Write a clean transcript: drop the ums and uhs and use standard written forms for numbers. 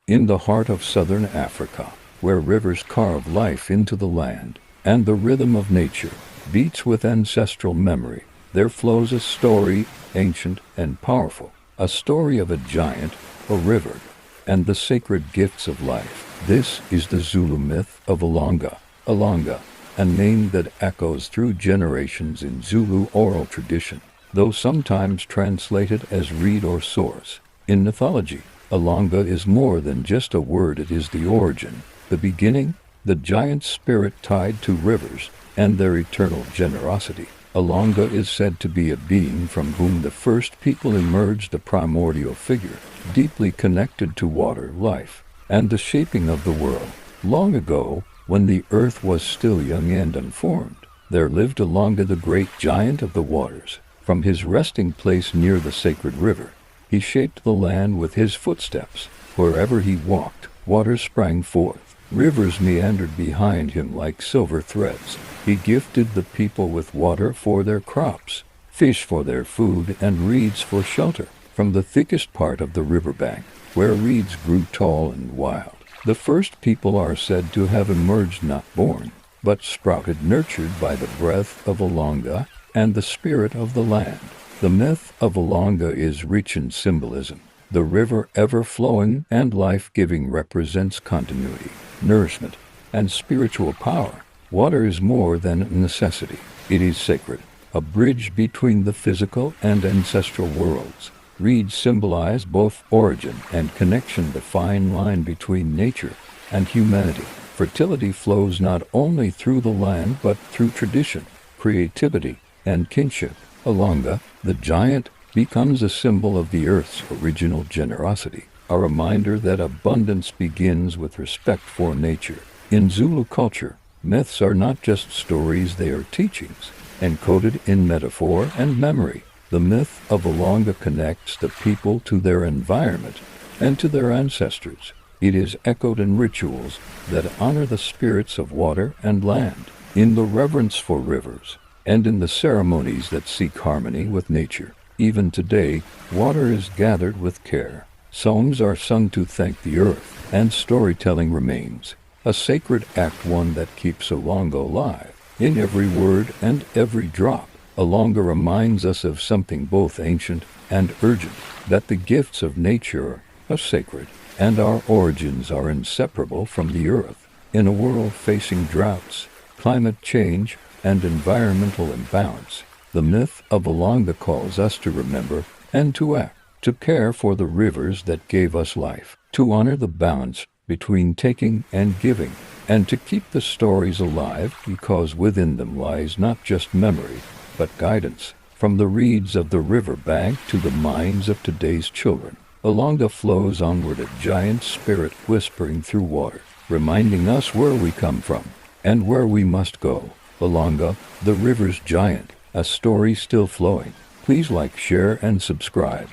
in the heart of southern Africa, where rivers carve life into the land, and the rhythm of nature beats with ancestral memory, there flows a story, ancient and powerful, a story of a giant, a river, and the sacred gifts of life. This is the Zulu myth of Uhlanga, Uhlanga, a name that echoes through generations in Zulu oral tradition, though sometimes translated as reed or source. In mythology, Uhlanga is more than just a word, it is the origin, the beginning, the giant spirit tied to rivers and their eternal generosity. Uhlanga is said to be a being from whom the first people emerged, a primordial figure, deeply connected to water, life, and the shaping of the world. Long ago, when the earth was still young and unformed, there lived Uhlanga, the great giant of the waters. From his resting place near the sacred river, he shaped the land with his footsteps. Wherever he walked, waters sprang forth. Rivers meandered behind him like silver threads. He gifted the people with water for their crops, fish for their food, and reeds for shelter. From the thickest part of the riverbank, where reeds grew tall and wild, the first people are said to have emerged, not born, but sprouted, nurtured by the breath of Uhlanga and the spirit of the land. The myth of Uhlanga is rich in symbolism. The river, ever flowing and life-giving, represents continuity, nourishment, and spiritual power. Water is more than a necessity. It is sacred, a bridge between the physical and ancestral worlds. Reeds symbolize both origin and connection, the fine line between nature and humanity. Fertility flows not only through the land but through tradition, creativity, and kinship. Uhlanga, the giant, becomes a symbol of the earth's original generosity, a reminder that abundance begins with respect for nature. In Zulu culture, myths are not just stories, they are teachings, encoded in metaphor and memory. The myth of Uhlanga connects the people to their environment and to their ancestors. It is echoed in rituals that honor the spirits of water and land, in the reverence for rivers, and in the ceremonies that seek harmony with nature. Even today, water is gathered with care. Songs are sung to thank the earth, and storytelling remains a sacred act, one that keeps Uhlanga alive. In every word and every drop, Uhlanga reminds us of something both ancient and urgent, that the gifts of nature are sacred, and our origins are inseparable from the earth. In a world facing droughts, climate change, and environmental imbalance, the myth of Uhlanga calls us to remember and to act, to care for the rivers that gave us life, to honor the balance between taking and giving, and to keep the stories alive, because within them lies not just memory, but guidance. From the reeds of the river bank to the minds of today's children, Uhlanga flows onward, a giant spirit whispering through water, reminding us where we come from and where we must go. Uhlanga, the river's giant, a story still flowing. Please like, share, and subscribe.